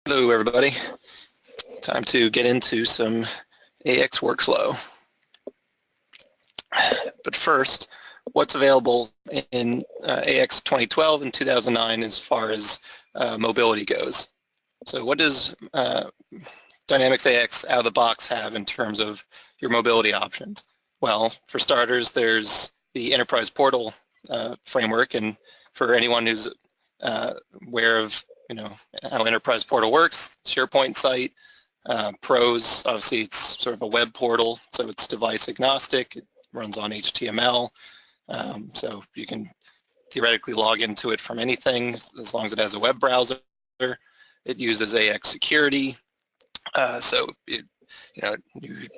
Hello everybody. Time to get into some AX workflow. But first, what's available in AX 2012 and 2009 as far as mobility goes? So what does Dynamics AX out of the box have in terms of your mobility options? Well, for starters, there's the Enterprise Portal framework, and for anyone who's aware of how Enterprise Portal works, SharePoint site, Pros, obviously it's sort of a web portal, so it's device agnostic, it runs on HTML, so you can theoretically log into it from anything as long as it has a web browser. It uses AX security, so you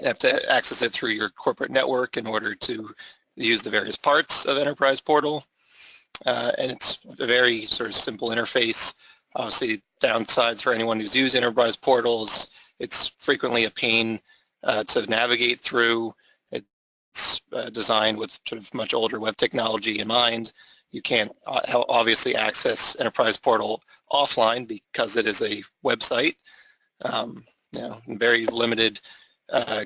have to access it through your corporate network in order to use the various parts of Enterprise Portal, and it's a very sort of simple interface. Obviously, downsides for anyone who's used Enterprise Portals, it's frequently a pain to navigate through. It's designed with sort of much older web technology in mind. You can't obviously access Enterprise Portal offline because it is a website. Very limited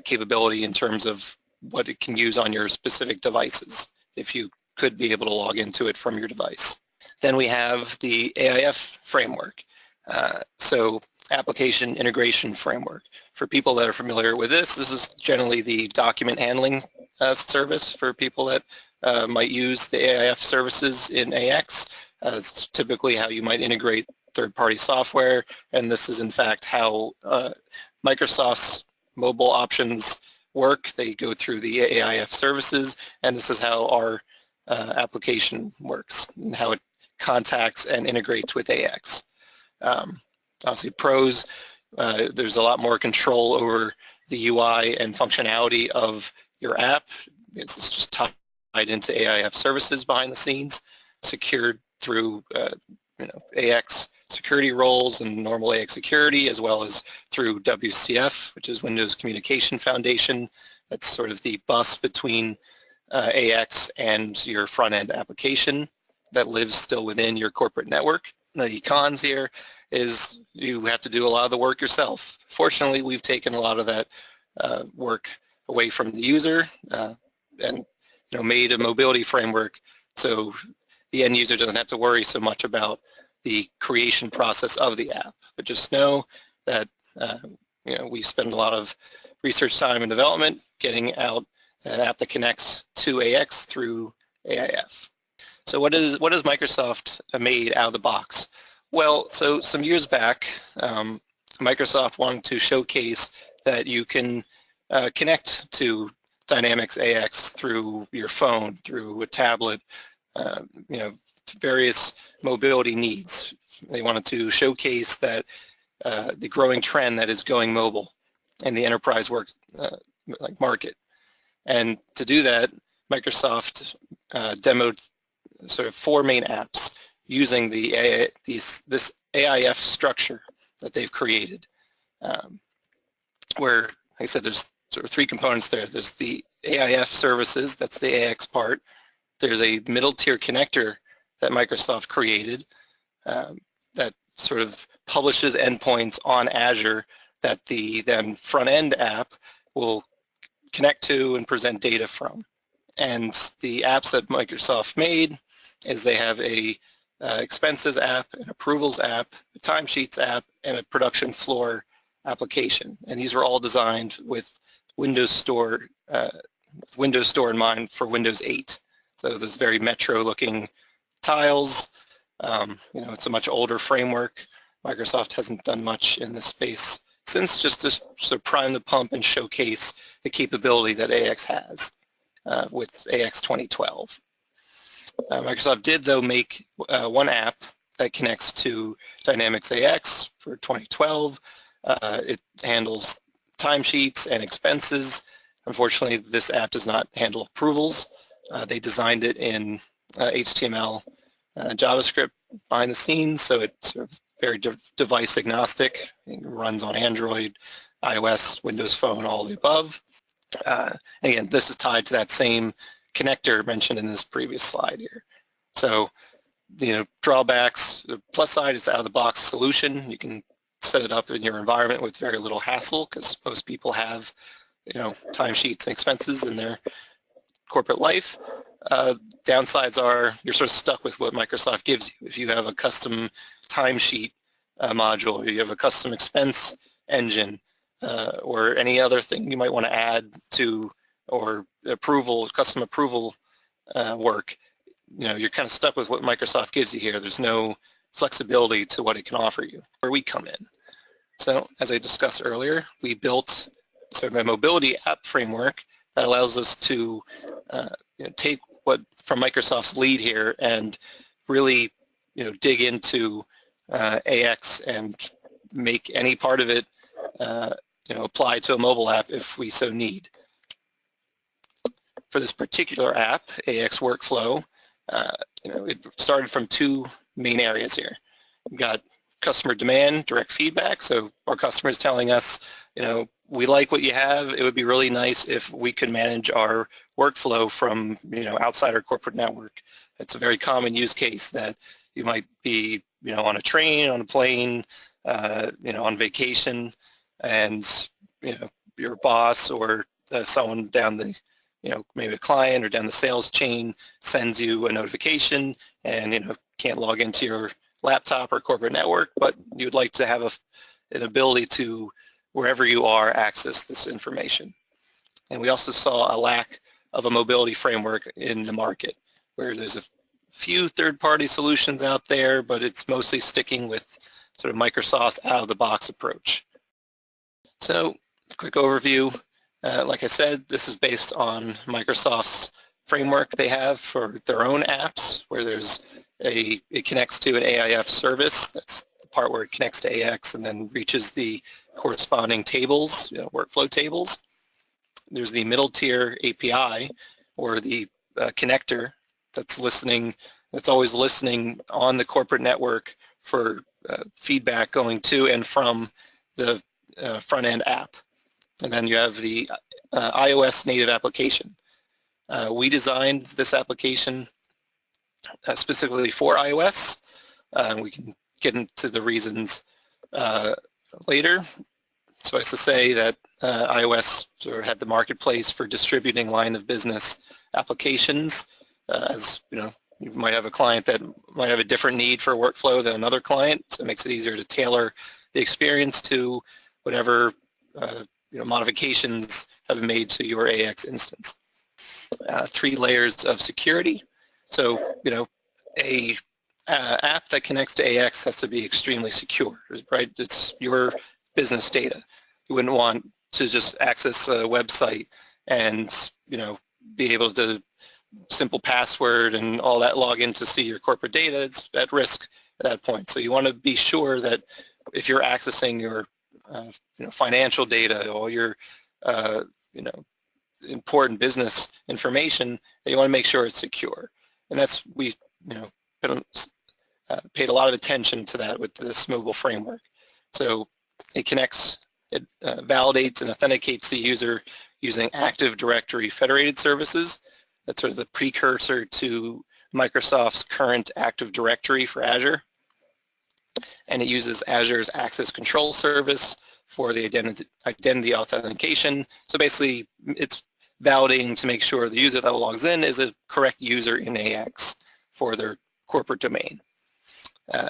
capability in terms of what it can use on your specific devices if you could be able to log into it from your device. Then we have the AIF framework, so Application Integration Framework. For people that are familiar with this is generally the document handling service for people that might use the AIF services in AX. It's typically how you might integrate third-party software, and this is in fact how Microsoft's mobile options work. They go through the AIF services, and this is how our application works and how it contacts and integrates with AX. Obviously Pros, there's a lot more control over the UI and functionality of your app. It's just tied into AIF services behind the scenes, secured through AX security roles and normal AX security, as well as through WCF, which is Windows Communication Foundation. That's sort of the bus between AX and your front-end application that lives still within your corporate network. The cons here is you have to do a lot of the work yourself. Fortunately, we've taken a lot of that work away from the user and made a mobility framework so the end user doesn't have to worry so much about the creation process of the app. But just know that we spend a lot of research time and development getting out an app that connects to AX through AIF. So what is Microsoft made out of the box? Well, so some years back, Microsoft wanted to showcase that you can connect to Dynamics AX through your phone, through a tablet, various mobility needs. They wanted to showcase that the growing trend that is going mobile in the enterprise market. And to do that, Microsoft demoed sort of 4 main apps using this AIF structure that they've created, where, like I said, there's sort of 3 components there. There's the AIF services, that's the AX part. There's a middle tier connector that Microsoft created that sort of publishes endpoints on Azure that the then front-end app will connect to and present data from. And the apps that Microsoft made is they have a expenses app, an approvals app, a timesheets app, and a production floor application. And these were all designed with Windows Store in mind for Windows 8. So those very Metro-looking tiles. It's a much older framework. Microsoft hasn't done much in this space since, just to sort of prime the pump and showcase the capability that AX has with AX 2012. Microsoft did, though, make one app that connects to Dynamics AX for 2012. It handles timesheets and expenses. Unfortunately, this app does not handle approvals. They designed it in HTML JavaScript behind the scenes, so it's sort of very device agnostic. It runs on Android, iOS, Windows Phone, all the above. Again, this is tied to that same connector mentioned in this previous slide here. So, drawbacks, the plus side is out-of-the-box solution. You can set it up in your environment with very little hassle, because most people have, timesheets and expenses in their corporate life. Downsides are you're sort of stuck with what Microsoft gives you. If you have a custom timesheet module, or you have a custom expense engine, or any other thing you might want to add to, or custom approval work, you're kind of stuck with what Microsoft gives you here. There's no flexibility to what it can offer you, where we come in. So as I discussed earlier, we built sort of a mobility app framework that allows us to take what from Microsoft's lead here and really dig into AX and make any part of it apply to a mobile app if we so need. For this particular app, AX Workflow, it started from two main areas here. We've got customer demand, direct feedback, so our customers telling us, we like what you have, it would be really nice if we could manage our workflow from outside our corporate network. It's a very common use case that you might be on a train, on a plane, on vacation, and your boss or someone down the maybe a client or down the sales chain sends you a notification and can't log into your laptop or corporate network, but you'd like to have an ability to, wherever you are, access this information. And we also saw a lack of a mobility framework in the market, where there's a few third-party solutions out there, but it's mostly sticking with sort of Microsoft's out-of-the-box approach. So, quick overview. Like I said, this is based on Microsoft's framework they have for their own apps, where it connects to an AIF service. That's the part where it connects to AX and then reaches the corresponding tables, workflow tables. There's the middle tier API, or the connector that's always listening on the corporate network for feedback going to and from the front-end app. And then you have the iOS native application. We designed this application specifically for iOS. We can get into the reasons later. Suffice to say that iOS sort of had the marketplace for distributing line of business applications. As you might have a client that might have a different need for workflow than another client, so it makes it easier to tailor the experience to whatever modifications have been made to your AX instance. 3 layers of security. So, a app that connects to AX has to be extremely secure, right? It's your business data. You wouldn't want to just access a website and, be able to simple password and all that log in to see your corporate data. It's at risk at that point. So you want to be sure that if you're accessing your financial data, all your important business information, that you want to make sure it's secure. And that's, we paid a lot of attention to that with this mobile framework. So it connects, it validates and authenticates the user using Active Directory federated services. That's sort of the precursor to Microsoft's current Active Directory for Azure. And it uses Azure's access control service for the identity authentication. So basically, it's validating to make sure the user that logs in is a correct user in AX for their corporate domain.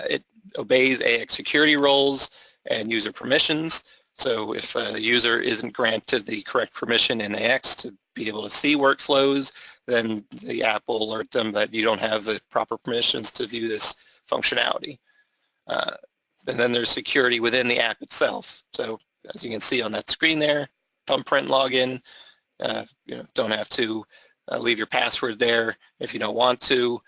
It obeys AX security roles and user permissions. So if a user isn't granted the correct permission in AX to be able to see workflows, then the app will alert them that you don't have the proper permissions to view this functionality. And then there's security within the app itself. So as you can see on that screen there, thumbprint login, don't have to leave your password there if you don't want to.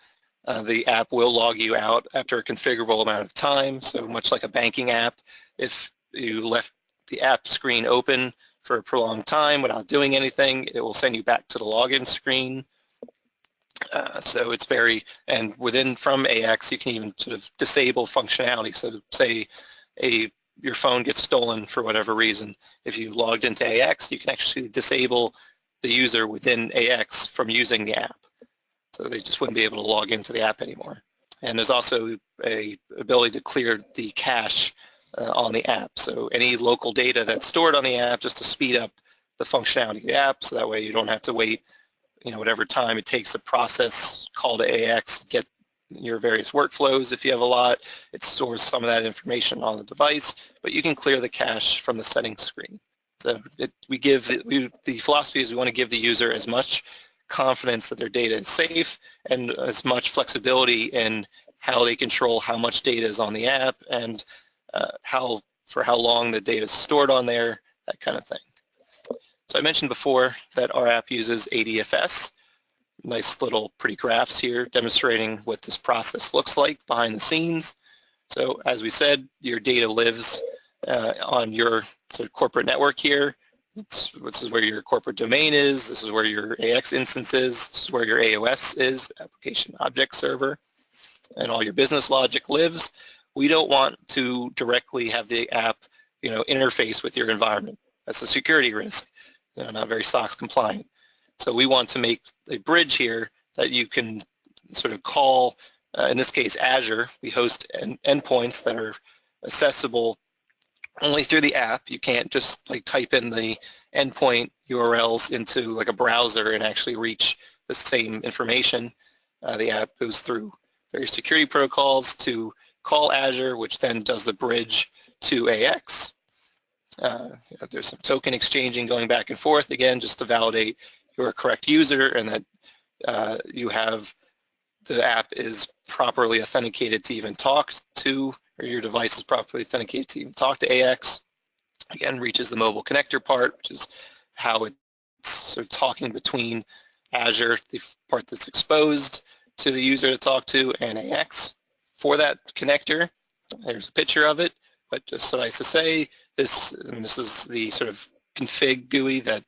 The app will log you out after a configurable amount of time. So much like a banking app, if you left the app screen open for a prolonged time without doing anything, it will send you back to the login screen. So it's and from AX, you can even sort of disable functionality. So say your phone gets stolen for whatever reason. If you logged into AX, you can actually disable the user within AX from using the app. So they just wouldn't be able to log into the app anymore. And there's also a ability to clear the cache on the app. So any local data that's stored on the app, just to speed up the functionality of the app, so that way you don't have to wait, whatever time it takes to process, call to AX, get your various workflows. If you have a lot, it stores some of that information on the device, but you can clear the cache from the settings screen. So the philosophy is we want to give the user as much confidence that their data is safe and as much flexibility in how they control how much data is on the app and for how long the data is stored on there, that kind of thing. So I mentioned before that our app uses ADFS. Nice little pretty graphs here demonstrating what this process looks like behind the scenes. So as we said, your data lives on your sort of corporate network here. This is where your corporate domain is. This is where your AX instance is. This is where your AOS is, Application Object Server, and all your business logic lives. We don't want to directly have the app, interface with your environment. That's a security risk, not very SOX compliant. So we want to make a bridge here that you can sort of call, in this case Azure. We host endpoints that are accessible only through the app. You can't just type in the endpoint URLs into a browser and actually reach the same information. The app goes through various security protocols to call Azure, which then does the bridge to AX. There's some token exchanging going back and forth, again, just to validate you're a correct user and that you have the app is properly authenticated to even talk to, or your device is properly authenticated to even talk to AX. Again, reaches the mobile connector part, which is how it's sort of talking between Azure, the part that's exposed to the user to talk to, and AX. For that connector, there's a picture of it, but just suffice to say, this is the sort of config GUI that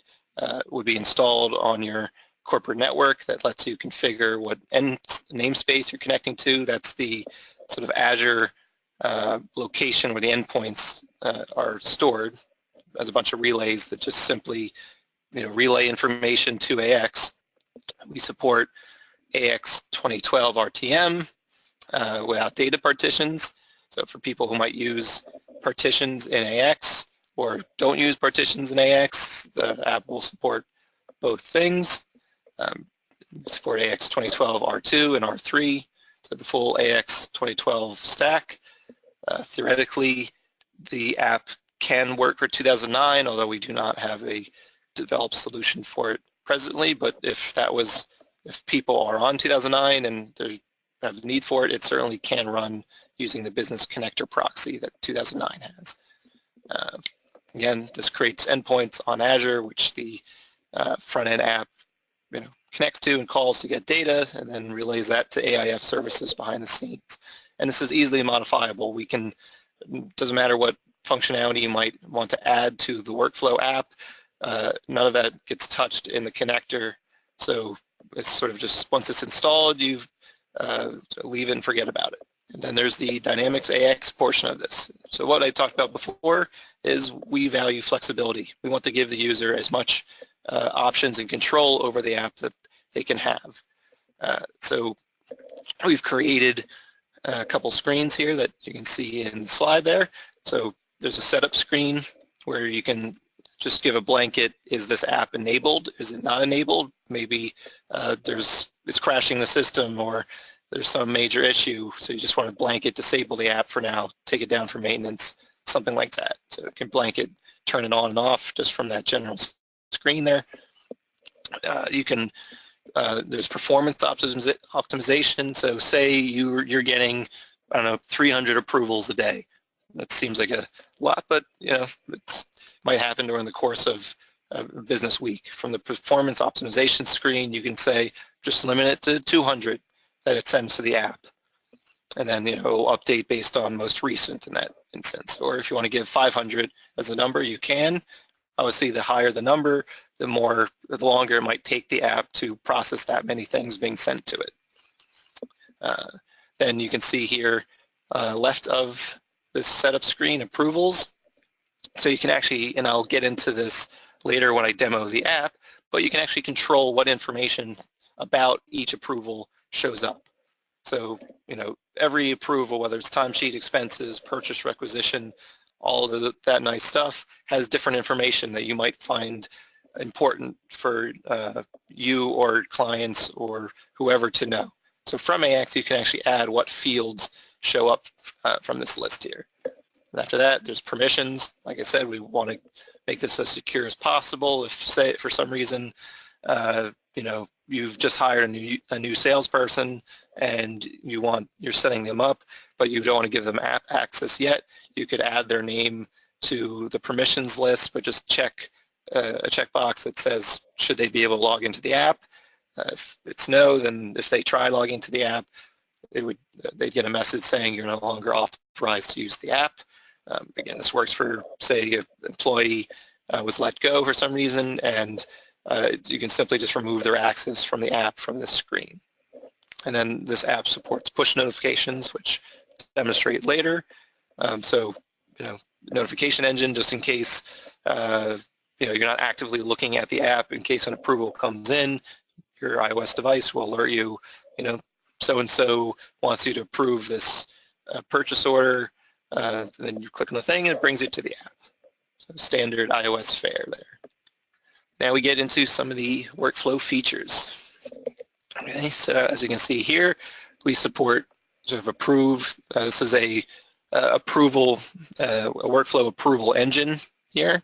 would be installed on your corporate network that lets you configure what namespace you're connecting to. That's the sort of Azure location where the endpoints are stored as a bunch of relays that just simply relay information to AX. We support AX 2012 RTM without data partitions. So for people who might use partitions in AX or don't use partitions in AX, the app will support both things. Support AX 2012 R2 and R3, so the full AX 2012 stack. Theoretically, the app can work for 2009, although we do not have a developed solution for it presently, but if people are on 2009 and they have the need for it, it certainly can run using the business connector proxy that 2009 has. Again, this creates endpoints on Azure, which the front-end app connects to and calls to get data, and then relays that to AIF services behind the scenes. And this is easily modifiable. Doesn't matter what functionality you might want to add to the workflow app, none of that gets touched in the connector. So it's sort of just, once it's installed, you leave it and forget about it. And then there's the Dynamics AX portion of this. So what I talked about before is we value flexibility. We want to give the user as much options and control over the app that they can have. So we've created a couple screens here that you can see in the slide there. So there's a setup screen where you can just give a blanket, is this app enabled? Is it not enabled? Maybe it's crashing the system, or there's some major issue, so you just want to blanket disable the app for now, take it down for maintenance, something like that. So it can blanket turn it on and off just from that general screen there. There's performance optimization. So say you're getting, 300 approvals a day. That seems like a lot, but it might happen during the course of a business week. From the performance optimization screen, you can say just limit it to 200 that it sends to the app, and then it'll update based on most recent in that instance. Or if you want to give 500 as a number, you can. Obviously, the higher the number, the longer it might take the app to process that many things being sent to it. Then you can see here left of this setup screen, approvals. So you can actually, and I'll get into this later when I demo the app, but you can actually control what information about each approval shows up. So, every approval, whether it's timesheet, expenses, purchase requisition, all of that nice stuff has different information that you might find important for you or clients or whoever to know. So from AX, you can actually add what fields show up from this list here. And after that, there's permissions. Like I said, we want to make this as secure as possible. If, say, for some reason, you've just hired a new salesperson and you're setting them up, but you don't want to give them app access yet, you could add their name to the permissions list, but just check a checkbox that says, should they be able to log into the app? If it's no, then if they try logging into the app, they'd get a message saying you're no longer authorized to use the app. Again, this works for, say, an employee was let go for some reason, and you can simply just remove their access from the app from this screen. And then this app supports push notifications, which I'll demonstrate later. So, notification engine, just in case you're not actively looking at the app, in case an approval comes in, your iOS device will alert you, so-and-so wants you to approve this purchase order. Then you click on the thing and it brings it to the app. So standard iOS fare there. Now we get into some of the workflow features. Okay, so as you can see here, we support sort of approve. This is a workflow approval engine here.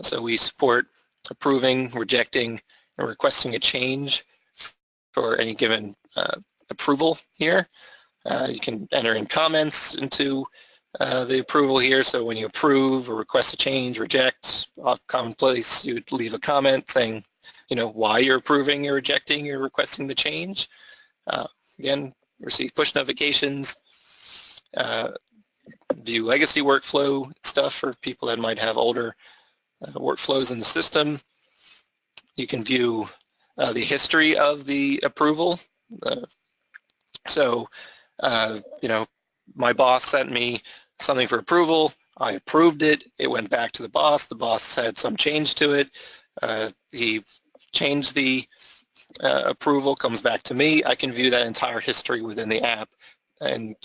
So we support approving, rejecting, and requesting a change for any given approval here. You can enter in comments into the approval here. So when you approve or request a change, reject, commonplace, you would leave a comment saying, why you're approving or rejecting or requesting the change. Again, receive push notifications, view legacy workflow stuff for people that might have older workflows in the system. You can view the history of the approval. My boss sent me something for approval. I approved it. It went back to the boss. The boss had some change to it. He changed the approval, comes back to me. I can view that entire history within the app and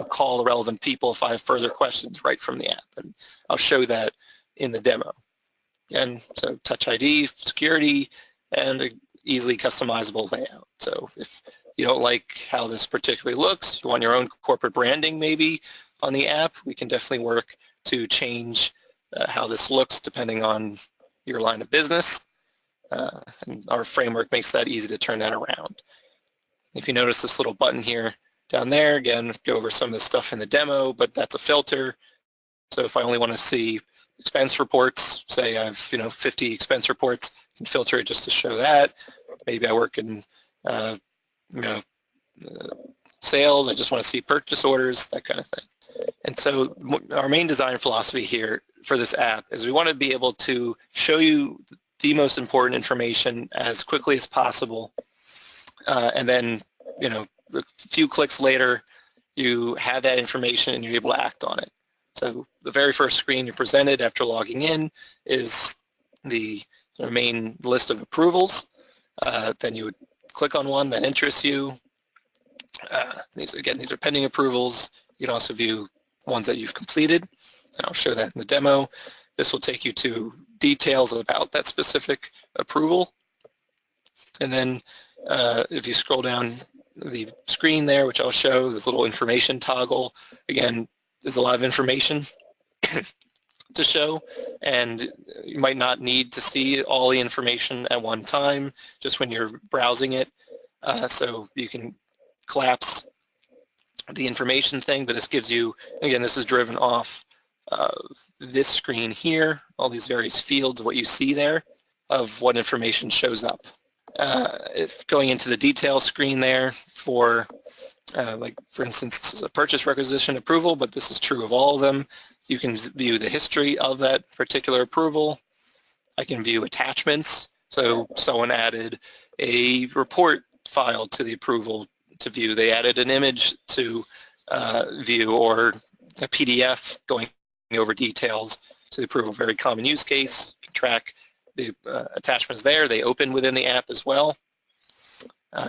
call the relevant people if I have further questions right from the app. And I'll show that in the demo. Again, so Touch ID, security, and an easily customizable layout. So if you don't like how this particularly looks, you want your own corporate branding maybe on the app, we can definitely work to change how this looks depending on your line of business. And our framework makes that easy to turn that around. If you notice this little button here down there, again, go over some of the stuff in the demo, but that's a filter. So if I only want to see expense reports, say I have 50 expense reports, I can filter it just to show that. Maybe I work in sales, I just want to see purchase orders, that kind of thing. And so our main design philosophy here for this app is we want to be able to show you the most important information as quickly as possible, and then a few clicks later you have that information and you're able to act on it. So the very first screen you're presented after logging in is the main list of approvals. Then you would click on one that interests you. These are pending approvals. You can also view ones that you've completed, and I'll show that in the demo. This will take you to details about that specific approval. And then if you scroll down the screen there, which I'll show, this little information toggle, again, there's a lot of information to show, and you might not need to see all the information at one time, just when you're browsing it. So you can collapse the information thing, but this gives you, again, this is driven off this screen here, all these various fields, what you see there, of what information shows up. If going into the detail screen there for, like for instance, this is a purchase requisition approval, but this is true of all of them. You can view the history of that particular approval. I can view attachments. So someone added a report file to the approval to view. They added an image to view, or a PDF going over details to the approval. Very common use case. You can track the attachments there. They open within the app as well.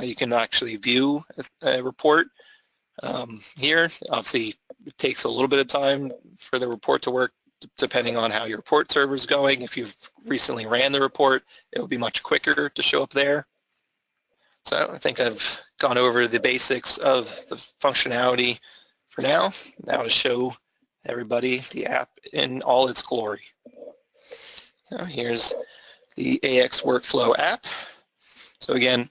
You can actually view a report Here, obviously, it takes a little bit of time for the report to work depending on how your report server is going. If you've recently ran the report, it will be much quicker to show up there. So I think I've gone over the basics of the functionality for now. Now to show everybody the app in all its glory. Now here's the AX Workflow app. So again,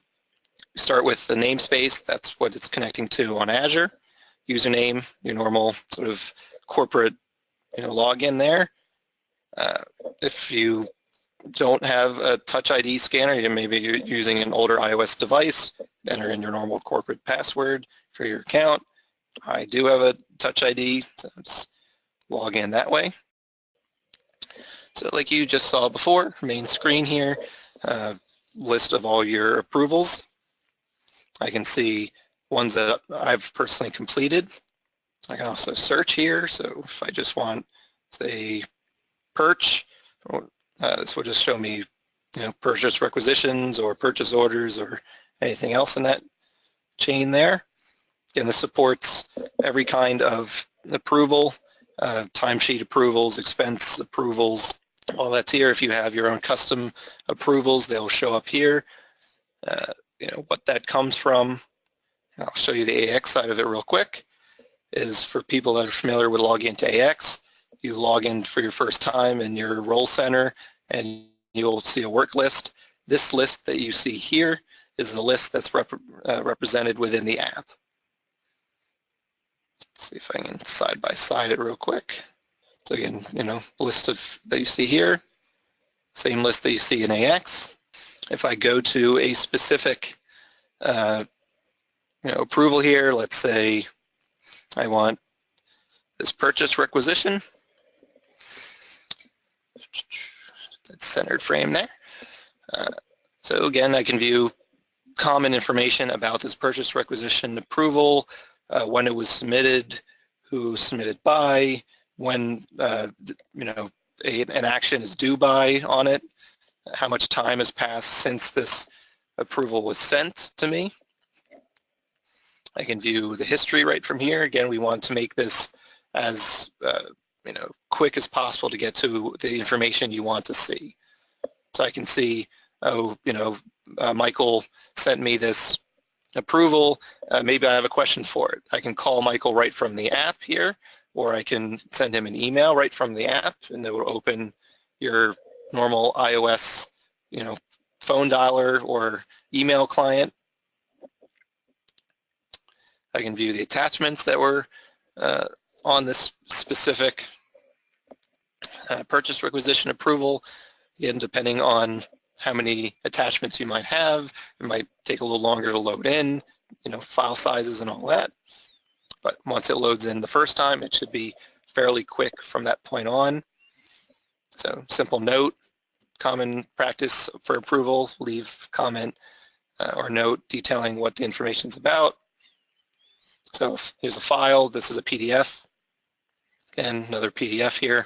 we start with the namespace. That's what it's connecting to on Azure. Username, your normal sort of corporate login there. If you don't have a Touch ID scanner, maybe you're using an older iOS device, enter in your normal corporate password for your account. I do have a Touch ID, so just log in that way. So like you just saw before, main screen here, list of all your approvals. I can see ones that I've personally completed. I can also search here, so if I just want, say, Perch, this will just show me purchase requisitions or purchase orders or anything else in that chain there. And this supports every kind of approval, timesheet approvals, expense approvals, all that's here. If you have your own custom approvals, they'll show up here. What that comes from, I'll show you the AX side of it real quick, is for people that are familiar with logging into AX, you log in for your first time in your role center and you'll see a work list. This list that you see here is the list that's represented within the app. Let's see if I can side by side it real quick. So again, list that you see here, same list that you see in AX. If I go to a specific approval here, let's say I want this purchase requisition. That's centered frame there. So again, I can view common information about this purchase requisition approval, when it was submitted, who submitted by, when an action is due by on it, how much time has passed since this approval was sent to me. I can view the history right from here. Again, we want to make this as quick as possible to get to the information you want to see. So I can see, Michael sent me this approval. Maybe I have a question for it. I can call Michael right from the app here, or I can send him an email right from the app, and it will open your normal iOS, phone dialer or email client. I can view the attachments that were on this specific purchase requisition approval. Again, depending on how many attachments you might have, it might take a little longer to load in, file sizes and all that. But once it loads in the first time, it should be fairly quick from that point on. So simple note, common practice for approval, leave comment or note detailing what the information is about. So here's a file, this is a PDF, and another PDF here.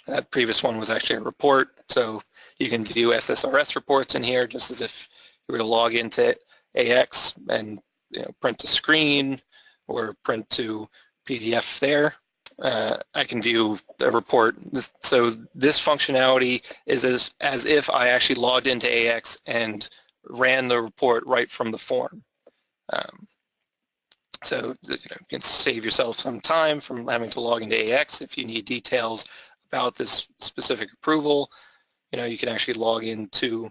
That previous one was actually a report, so you can view SSRS reports in here just as if you were to log into AX and print a screen or print to PDF there. I can view the report. So this functionality is as if I actually logged into AX and ran the report right from the form. So you can save yourself some time from having to log into AX. If you need details about this specific approval, you can actually log into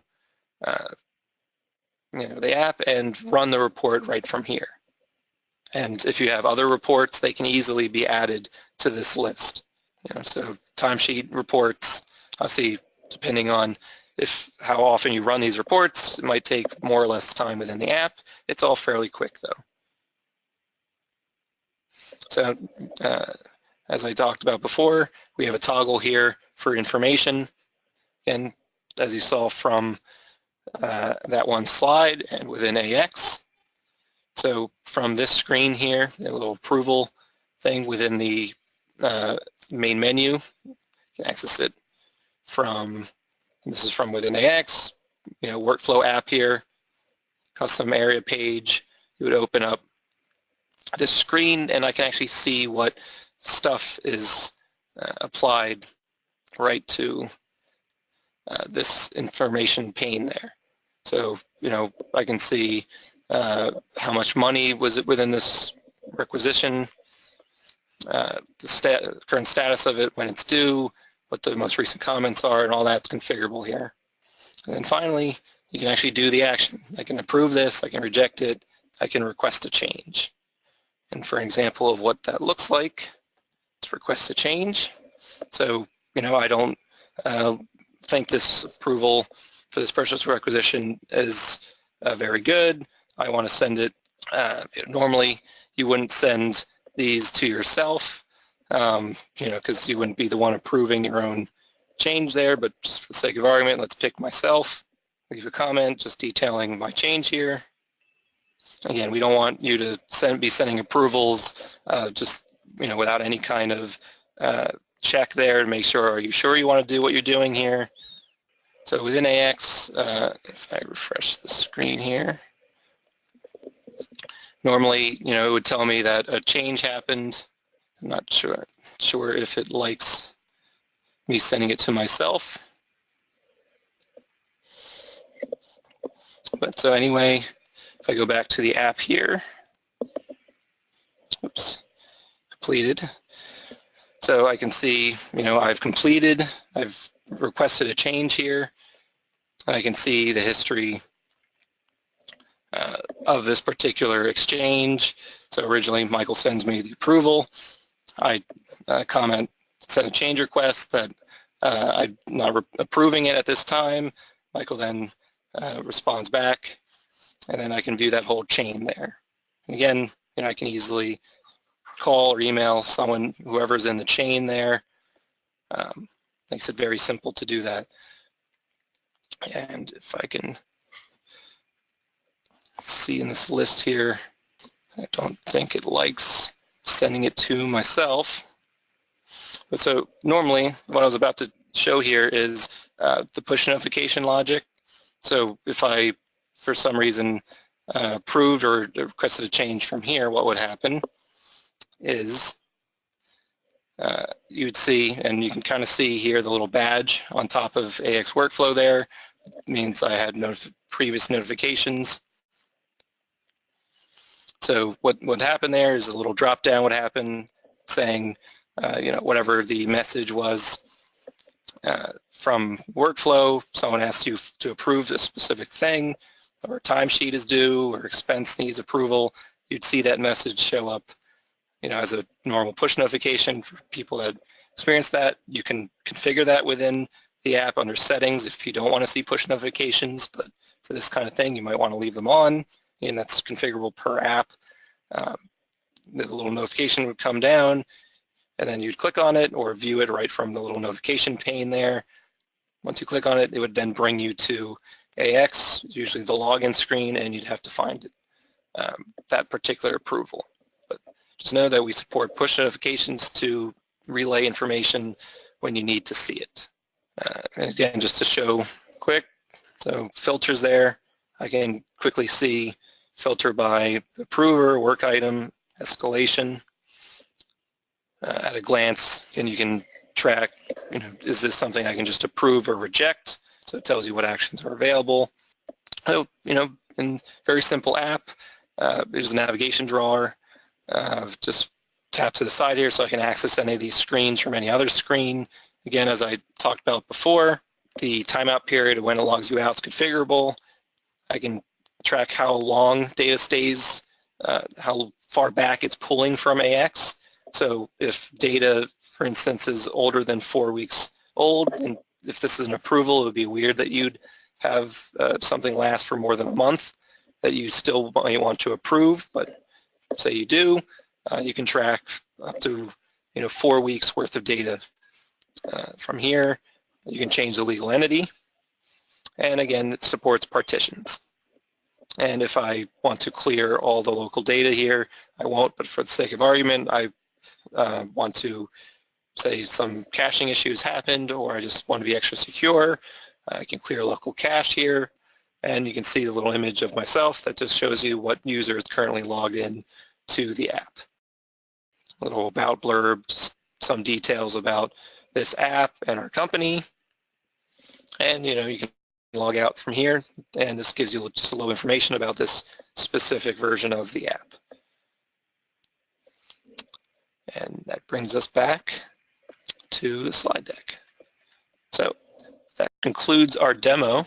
the app and run the report right from here. And if you have other reports, they can easily be added to this list. So timesheet reports, obviously depending on how often you run these reports, it might take more or less time within the app. It's all fairly quick though. So as I talked about before, we have a toggle here for information. And as you saw from that one slide and within AX, so from this screen here, the little approval thing within the main menu, you can access it from, this is from within AX, workflow app here, custom area page, you would open up this screen, and I can actually see what stuff is applied right to this information pane there. So, I can see how much money was within this requisition, the current status of it, when it's due, what the most recent comments are, and all that's configurable here. And then finally, you can actually do the action. I can approve this, I can reject it, I can request a change. And for an example of what that looks like, let's request a change. So, I don't think this approval for this purchase requisition is very good. I want to send it. Normally, you wouldn't send these to yourself, because you wouldn't be the one approving your own change there, but just for the sake of argument, let's pick myself, leave a comment just detailing my change here. Again, we don't want you to be sending approvals just without any kind of check there to make sure, are you sure you want to do what you're doing here? So within AX, if I refresh the screen here, normally, it would tell me that a change happened. I'm not sure if it likes me sending it to myself. But so anyway, if I go back to the app here, oops, completed. So I can see, I've completed, I've requested a change here, and I can see the history of this particular exchange. So originally, Michael sends me the approval. I send a change request that I'm not approving it at this time. Michael then responds back, and then I can view that whole chain there. And again, I can easily call or email someone, whoever's in the chain there. Makes it very simple to do that. And if I can see in this list here, I don't think it likes sending it to myself. But so normally what I was about to show here is the push notification logic. So if I, for some reason, approved or requested a change from here, what would happen is you would see, and you can kind of see here the little badge on top of AX workflow there. It means I had previous notifications. So what would happen there is a little drop down would happen saying, whatever the message was from workflow, someone asked you to approve a specific thing, or a timesheet is due, or expense needs approval, you'd see that message show up as a normal push notification for people that experience that. You can configure that within the app under settings if you don't want to see push notifications, but for this kind of thing, you might want to leave them on, and that's configurable per app. The little notification would come down, and then you'd click on it or view it right from the little notification pane there. Once you click on it, it would then bring you to AX, usually the login screen, and you'd have to find it, that particular approval. But just know that we support push notifications to relay information when you need to see it. And again, just to show quick, so filters there, I can quickly see filter by approver, work item, escalation at a glance, and you can track, is this something I can just approve or reject? So it tells you what actions are available. So, in very simple app, there's a navigation drawer. Just tap to the side here so I can access any of these screens from any other screen. Again, as I talked about before, the timeout period of when it logs you out is configurable. I can track how long data stays, how far back it's pulling from AX. So if data, for instance, is older than 4 weeks old, and if this is an approval, it would be weird that you'd have something last for more than a month that you still might want to approve, but say you do, you can track up to 4 weeks worth of data from here. You can change the legal entity, and again, it supports partitions. And if I want to clear all the local data here, I won't, but for the sake of argument, I want to say some caching issues happened, or I just want to be extra secure. I can clear local cache here, and you can see the little image of myself that just shows you what user is currently logged in to the app. A little about blurb, just some details about this app and our company. And you can log out from here, and this gives you just a little information about this specific version of the app. And that brings us back to the slide deck. So that concludes our demo